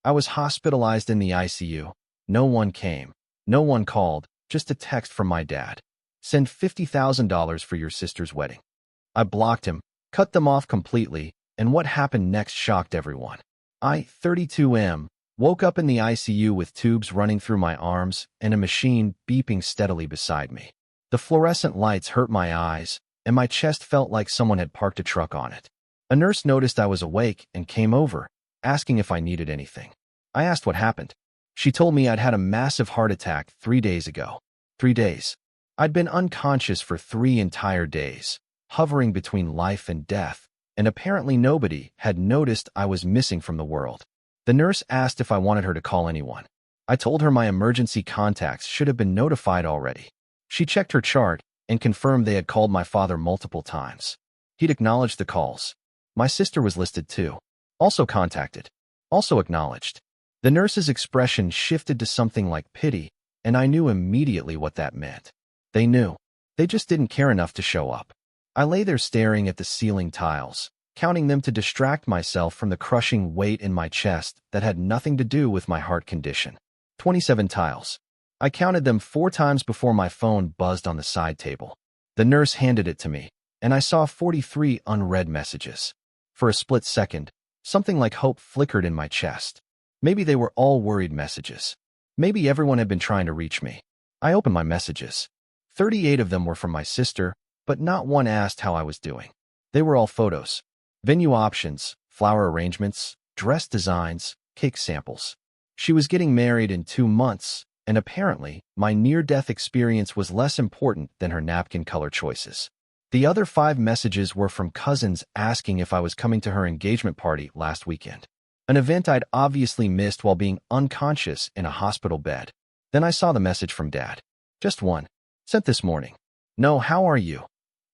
I was hospitalized in the ICU. No one came. No one called. Just a text from my dad. Send $50,000 for your sister's wedding. I blocked him, cut them off completely, and what happened next shocked everyone. I, 32M, woke up in the ICU with tubes running through my arms and a machine beeping steadily beside me. The fluorescent lights hurt my eyes, and my chest felt like someone had parked a truck on it. A nurse noticed I was awake and came over, asking if I needed anything. I asked what happened. She told me I'd had a massive heart attack 3 days ago. 3 days. I'd been unconscious for 3 entire days, hovering between life and death, and apparently nobody had noticed I was missing from the world. The nurse asked if I wanted her to call anyone. I told her my emergency contacts should have been notified already. She checked her chart and confirmed they had called my father multiple times. He'd acknowledged the calls. My sister was listed too. Also contacted. Also acknowledged. The nurse's expression shifted to something like pity, and I knew immediately what that meant. They knew. They just didn't care enough to show up. I lay there staring at the ceiling tiles, counting them to distract myself from the crushing weight in my chest that had nothing to do with my heart condition. 27 tiles. I counted them 4 times before my phone buzzed on the side table. The nurse handed it to me, and I saw 43 unread messages. For a split second, something like hope flickered in my chest. Maybe they were all worried messages. Maybe everyone had been trying to reach me. I opened my messages. 38 of them were from my sister, but not one asked how I was doing. They were all photos. Venue options, flower arrangements, dress designs, cake samples. She was getting married in 2 months, and apparently, my near-death experience was less important than her napkin color choices. The other 5 messages were from cousins asking if I was coming to her engagement party last weekend. An event I'd obviously missed while being unconscious in a hospital bed. Then I saw the message from Dad. Just one. Sent this morning. No, how are you?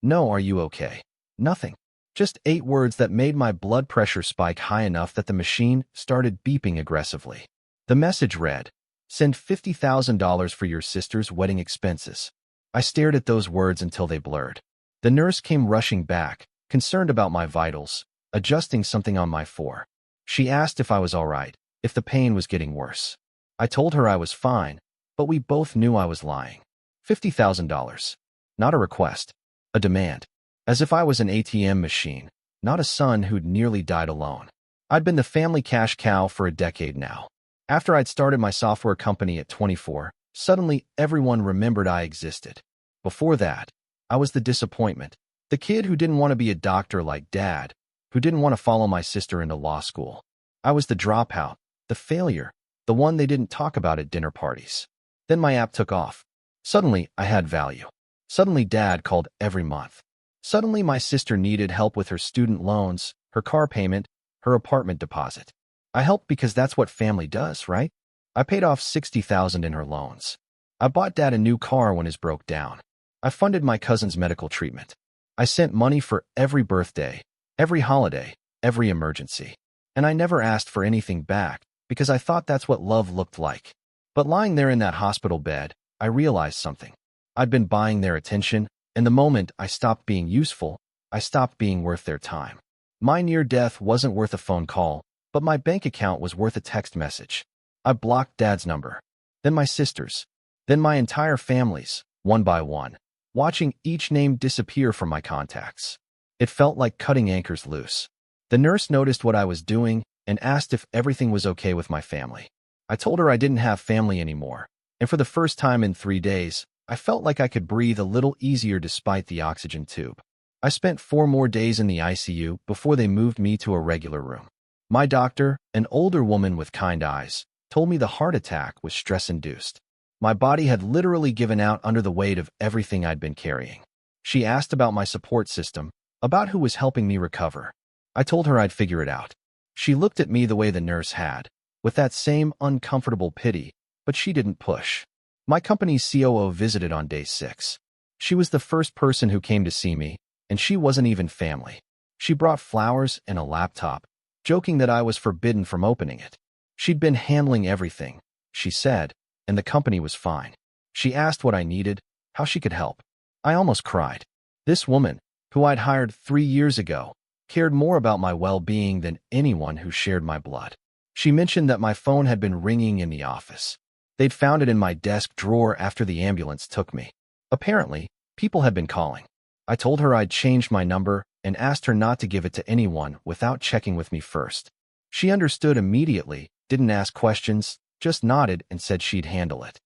No, are you okay? Nothing. Just 8 words that made my blood pressure spike high enough that the machine started beeping aggressively. The message read, "Send $50,000 for your sister's wedding expenses." I stared at those words until they blurred. The nurse came rushing back, concerned about my vitals, adjusting something on my 4. She asked if I was all right, if the pain was getting worse. I told her I was fine, but we both knew I was lying. $50,000. Not a request. A demand. As if I was an ATM machine, not a son who'd nearly died alone. I'd been the family cash cow for a decade now. After I'd started my software company at 24, suddenly everyone remembered I existed. Before that, I was the disappointment. The kid who didn't want to be a doctor like Dad, who didn't want to follow my sister into law school. I was the dropout, the failure, the one they didn't talk about at dinner parties. Then my app took off. Suddenly, I had value. Suddenly, Dad called every month. Suddenly, my sister needed help with her student loans, her car payment, her apartment deposit. I helped because that's what family does, right? I paid off $60,000 in her loans. I bought Dad a new car when his broke down. I funded my cousin's medical treatment. I sent money for every birthday, every holiday, every emergency. And I never asked for anything back because I thought that's what love looked like. But lying there in that hospital bed, I realized something. I'd been buying their attention, and the moment I stopped being useful, I stopped being worth their time. My near-death wasn't worth a phone call, but my bank account was worth a text message. I blocked Dad's number, then my sister's, then my entire family's, one by one, watching each name disappear from my contacts. It felt like cutting anchors loose. The nurse noticed what I was doing and asked if everything was okay with my family. I told her I didn't have family anymore, and for the first time in 3 days, I felt like I could breathe a little easier despite the oxygen tube. I spent 4 more days in the ICU before they moved me to a regular room. My doctor, an older woman with kind eyes, told me the heart attack was stress-induced. My body had literally given out under the weight of everything I'd been carrying. She asked about my support system, about who was helping me recover. I told her I'd figure it out. She looked at me the way the nurse had, with that same uncomfortable pity, but she didn't push. My company's COO visited on day 6. She was the first person who came to see me, and she wasn't even family. She brought flowers and a laptop, joking that I was forbidden from opening it. She'd been handling everything, she said, and the company was fine. She asked what I needed, how she could help. I almost cried. This woman, who I'd hired 3 years ago, cared more about my well-being than anyone who shared my blood. She mentioned that my phone had been ringing in the office. They'd found it in my desk drawer after the ambulance took me. Apparently, people had been calling. I told her I'd changed my number and asked her not to give it to anyone without checking with me first. She understood immediately, didn't ask questions, just nodded and said she'd handle it.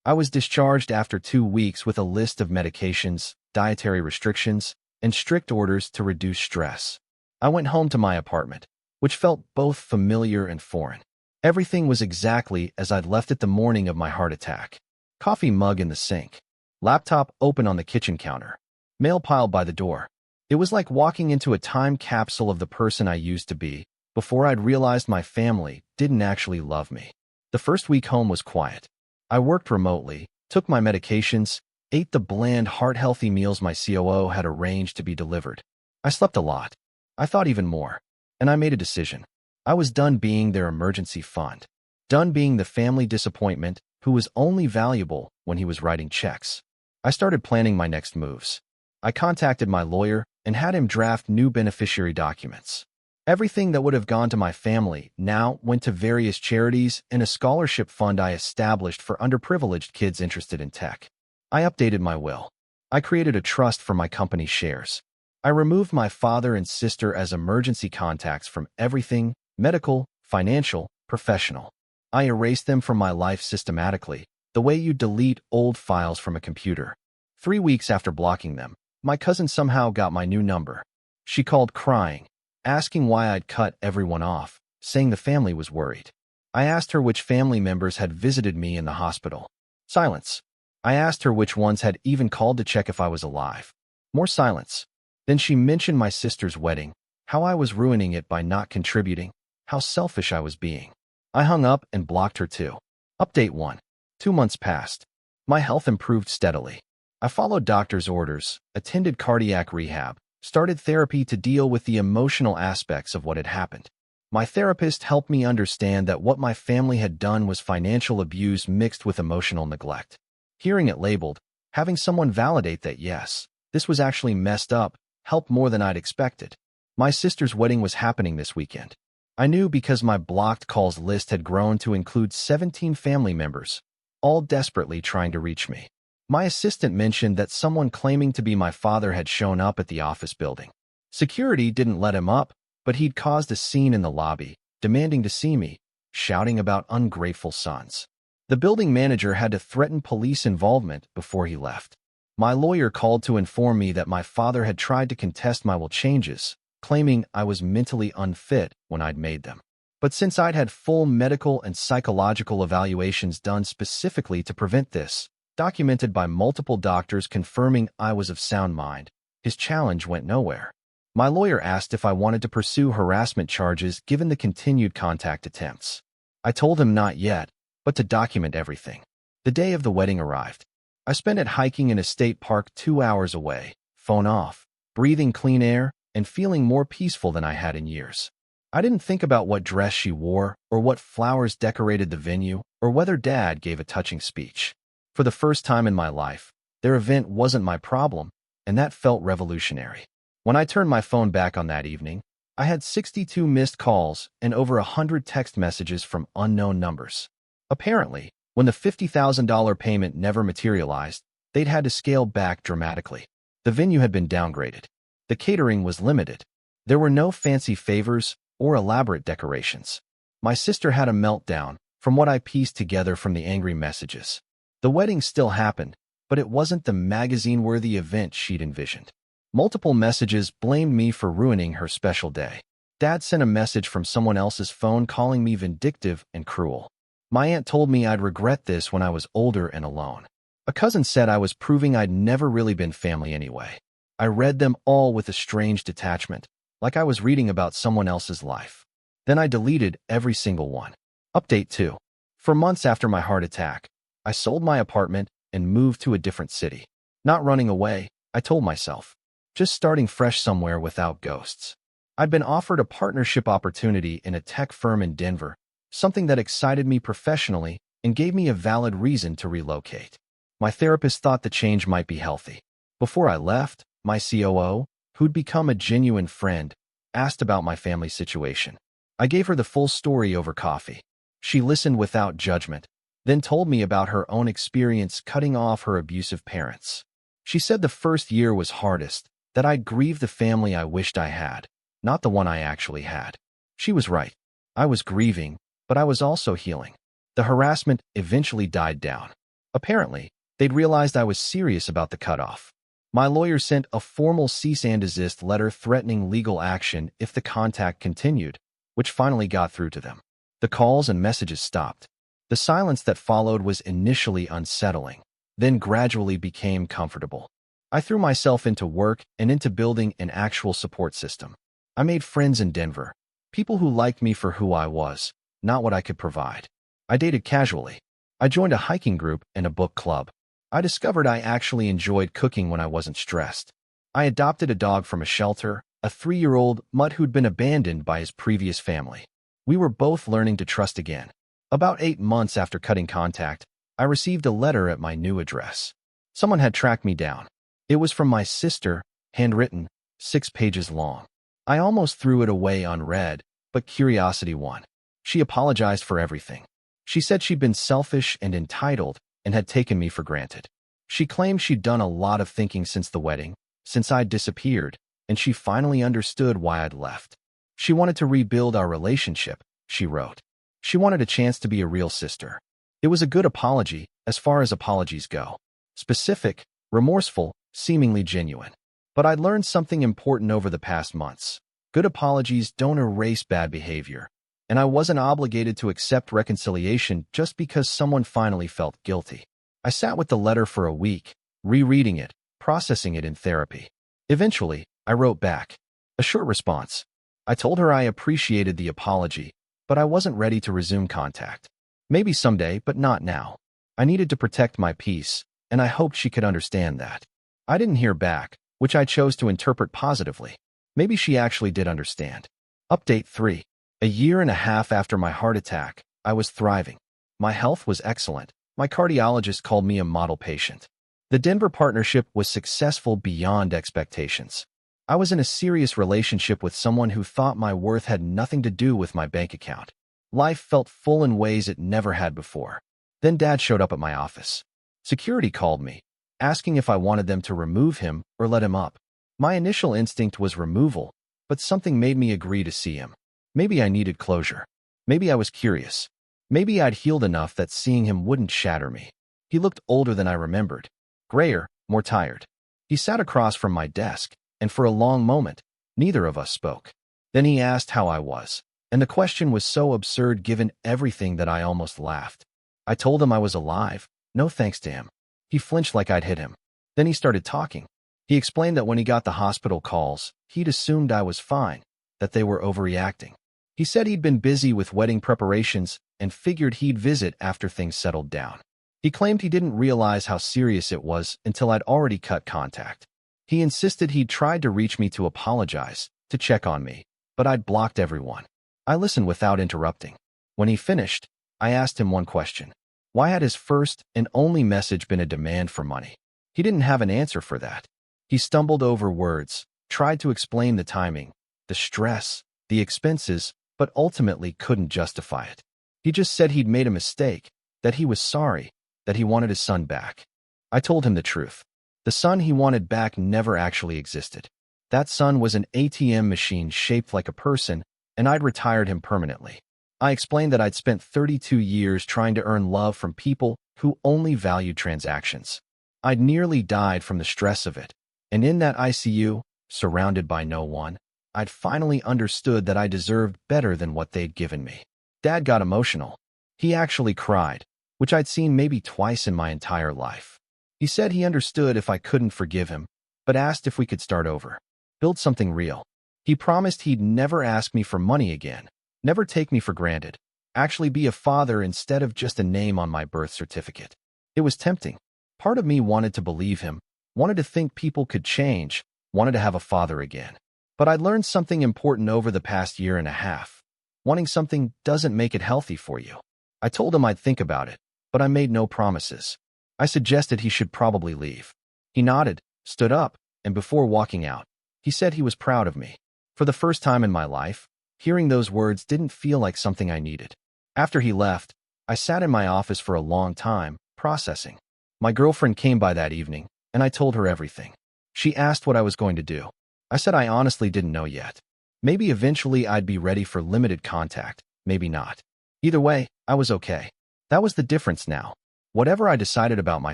I was discharged after 2 weeks with a list of medications, dietary restrictions, and strict orders to reduce stress. I went home to my apartment, which felt both familiar and foreign. Everything was exactly as I'd left it the morning of my heart attack. Coffee mug in the sink. Laptop open on the kitchen counter. Mail piled by the door. It was like walking into a time capsule of the person I used to be before I'd realized my family didn't actually love me. The first week home was quiet. I worked remotely, took my medications, ate the bland, heart-healthy meals my COO had arranged to be delivered. I slept a lot. I thought even more. And I made a decision. I was done being their emergency fund. Done being the family disappointment who was only valuable when he was writing checks. I started planning my next moves. I contacted my lawyer and had him draft new beneficiary documents. Everything that would have gone to my family now went to various charities and a scholarship fund I established for underprivileged kids interested in tech. I updated my will. I created a trust for my company's shares. I removed my father and sister as emergency contacts from everything, medical, financial, professional. I erased them from my life systematically, the way you delete old files from a computer. 3 weeks after blocking them, my cousin somehow got my new number. She called crying, asking why I'd cut everyone off, saying the family was worried. I asked her which family members had visited me in the hospital. Silence. I asked her which ones had even called to check if I was alive. More silence. Then she mentioned my sister's wedding, how I was ruining it by not contributing, how selfish I was being. I hung up and blocked her too. Update 1. 2 months passed. My health improved steadily. I followed doctor's orders, attended cardiac rehab, started therapy to deal with the emotional aspects of what had happened. My therapist helped me understand that what my family had done was financial abuse mixed with emotional neglect. Hearing it labeled, having someone validate that yes, this was actually messed up, helped more than I'd expected. My sister's wedding was happening this weekend. I knew because my blocked calls list had grown to include 17 family members, all desperately trying to reach me. My assistant mentioned that someone claiming to be my father had shown up at the office building. Security didn't let him up, but he'd caused a scene in the lobby, demanding to see me, shouting about ungrateful sons. The building manager had to threaten police involvement before he left. My lawyer called to inform me that my father had tried to contest my will changes, claiming I was mentally unfit when I'd made them. But since I'd had full medical and psychological evaluations done specifically to prevent this, documented by multiple doctors confirming I was of sound mind, his challenge went nowhere. My lawyer asked if I wanted to pursue harassment charges given the continued contact attempts. I told him not yet, but to document everything. The day of the wedding arrived. I spent it hiking in a state park 2 hours away, phone off, breathing clean air, and feeling more peaceful than I had in years. I didn't think about what dress she wore, or what flowers decorated the venue, or whether Dad gave a touching speech. For the first time in my life, their event wasn't my problem, and that felt revolutionary. When I turned my phone back on that evening, I had 62 missed calls and over 100 text messages from unknown numbers. Apparently, when the $50,000 payment never materialized, they'd had to scale back dramatically. The venue had been downgraded. The catering was limited. There were no fancy favors or elaborate decorations. My sister had a meltdown, from what I pieced together from the angry messages. The wedding still happened, but it wasn't the magazine-worthy event she'd envisioned. Multiple messages blamed me for ruining her special day. Dad sent a message from someone else's phone calling me vindictive and cruel. My aunt told me I'd regret this when I was older and alone. A cousin said I was proving I'd never really been family anyway. I read them all with a strange detachment, like I was reading about someone else's life. Then I deleted every single one. Update 2. For months after my heart attack, I sold my apartment and moved to a different city. Not running away, I told myself. Just starting fresh somewhere without ghosts. I'd been offered a partnership opportunity in a tech firm in Denver, something that excited me professionally and gave me a valid reason to relocate. My therapist thought the change might be healthy. Before I left, my COO, who'd become a genuine friend, asked about my family situation. I gave her the full story over coffee. She listened without judgment, then told me about her own experience cutting off her abusive parents. She said the first year was hardest, that I'd grieved the family I wished I had, not the one I actually had. She was right. I was grieving, but I was also healing. The harassment eventually died down. Apparently, they'd realized I was serious about the cutoff. My lawyer sent a formal cease and desist letter threatening legal action if the contact continued, which finally got through to them. The calls and messages stopped. The silence that followed was initially unsettling, then gradually became comfortable. I threw myself into work and into building an actual support system. I made friends in Denver, people who liked me for who I was, not what I could provide. I dated casually. I joined a hiking group and a book club. I discovered I actually enjoyed cooking when I wasn't stressed. I adopted a dog from a shelter, a 3-year-old mutt who'd been abandoned by his previous family. We were both learning to trust again. About 8 months after cutting contact, I received a letter at my new address. Someone had tracked me down. It was from my sister, handwritten, 6 pages long. I almost threw it away unread, but curiosity won. She apologized for everything. She said she'd been selfish and entitled and had taken me for granted. She claimed she'd done a lot of thinking since the wedding, since I'd disappeared, and she finally understood why I'd left. She wanted to rebuild our relationship, she wrote. She wanted a chance to be a real sister. It was a good apology, as far as apologies go. Specific, remorseful, seemingly genuine. But I'd learned something important over the past months. Good apologies don't erase bad behavior, and I wasn't obligated to accept reconciliation just because someone finally felt guilty. I sat with the letter for a week, rereading it, processing it in therapy. Eventually, I wrote back. A short response. I told her I appreciated the apology, but I wasn't ready to resume contact. Maybe someday, but not now. I needed to protect my peace, and I hoped she could understand that. I didn't hear back, which I chose to interpret positively. Maybe she actually did understand. Update 3. A year and a half after my heart attack, I was thriving. My health was excellent. My cardiologist called me a model patient. The Denver partnership was successful beyond expectations. I was in a serious relationship with someone who thought my worth had nothing to do with my bank account. Life felt full in ways it never had before. Then Dad showed up at my office. Security called me, asking if I wanted them to remove him or let him up. My initial instinct was removal, but something made me agree to see him. Maybe I needed closure. Maybe I was curious. Maybe I'd healed enough that seeing him wouldn't shatter me. He looked older than I remembered. Grayer, more tired. He sat across from my desk, and for a long moment, neither of us spoke. Then he asked how I was, and the question was so absurd given everything that I almost laughed. I told him I was alive, no thanks to him. He flinched like I'd hit him. Then he started talking. He explained that when he got the hospital calls, he'd assumed I was fine, that they were overreacting. He said he'd been busy with wedding preparations and figured he'd visit after things settled down. He claimed he didn't realize how serious it was until I'd already cut contact. He insisted he'd tried to reach me to apologize, to check on me, but I'd blocked everyone. I listened without interrupting. When he finished, I asked him one question. Why had his first and only message been a demand for money? He didn't have an answer for that. He stumbled over words, tried to explain the timing, the stress, the expenses, but ultimately couldn't justify it. He just said he'd made a mistake, that he was sorry, that he wanted his son back. I told him the truth. The son he wanted back never actually existed. That son was an ATM machine shaped like a person, and I'd retired him permanently. I explained that I'd spent 32 years trying to earn love from people who only valued transactions. I'd nearly died from the stress of it, and in that ICU, surrounded by no one, I'd finally understood that I deserved better than what they'd given me. Dad got emotional. He actually cried, which I'd seen maybe twice in my entire life. He said he understood if I couldn't forgive him, but asked if we could start over, build something real. He promised he'd never ask me for money again, never take me for granted, actually be a father instead of just a name on my birth certificate. It was tempting. Part of me wanted to believe him, wanted to think people could change, wanted to have a father again. But I'd learned something important over the past year and a half. Wanting something doesn't make it healthy for you. I told him I'd think about it, but I made no promises. I suggested he should probably leave. He nodded, stood up, and before walking out, he said he was proud of me. For the first time in my life, Hearing those words didn't feel like something I needed. After he left, I sat in my office for a long time, processing. My girlfriend came by that evening, and I told her everything. She asked what I was going to do. I said I honestly didn't know yet. Maybe eventually I'd be ready for limited contact, maybe not. Either way, I was okay. That was the difference now. Whatever I decided about my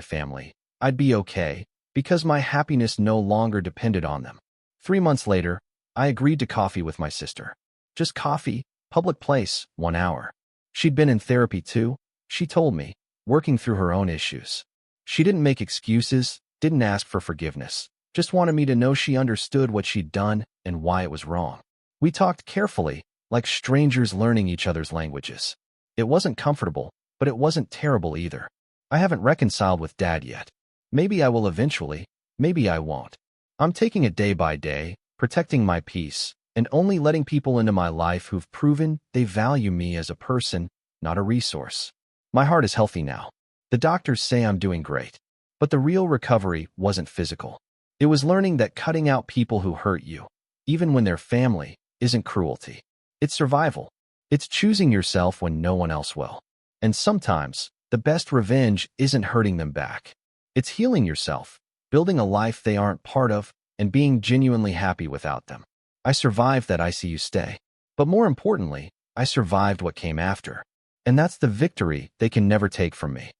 family, I'd be okay, because my happiness no longer depended on them. 3 months later, I agreed to coffee with my sister. Just coffee, public place, 1 hour. She'd been in therapy too, she told me, working through her own issues. She didn't make excuses, didn't ask for forgiveness, just wanted me to know she understood what she'd done and why it was wrong. We talked carefully, like strangers learning each other's languages. It wasn't comfortable, but it wasn't terrible either. I haven't reconciled with Dad yet. Maybe I will eventually, maybe I won't. I'm taking it day by day, protecting my peace, and only letting people into my life who've proven they value me as a person, not a resource. My heart is healthy now. The doctors say I'm doing great. But the real recovery wasn't physical. It was learning that cutting out people who hurt you, even when they're family, isn't cruelty. It's survival. It's choosing yourself when no one else will. And sometimes, the best revenge isn't hurting them back. It's healing yourself, building a life they aren't part of, and being genuinely happy without them. I survived that ICU stay. But more importantly, I survived what came after. And that's the victory they can never take from me.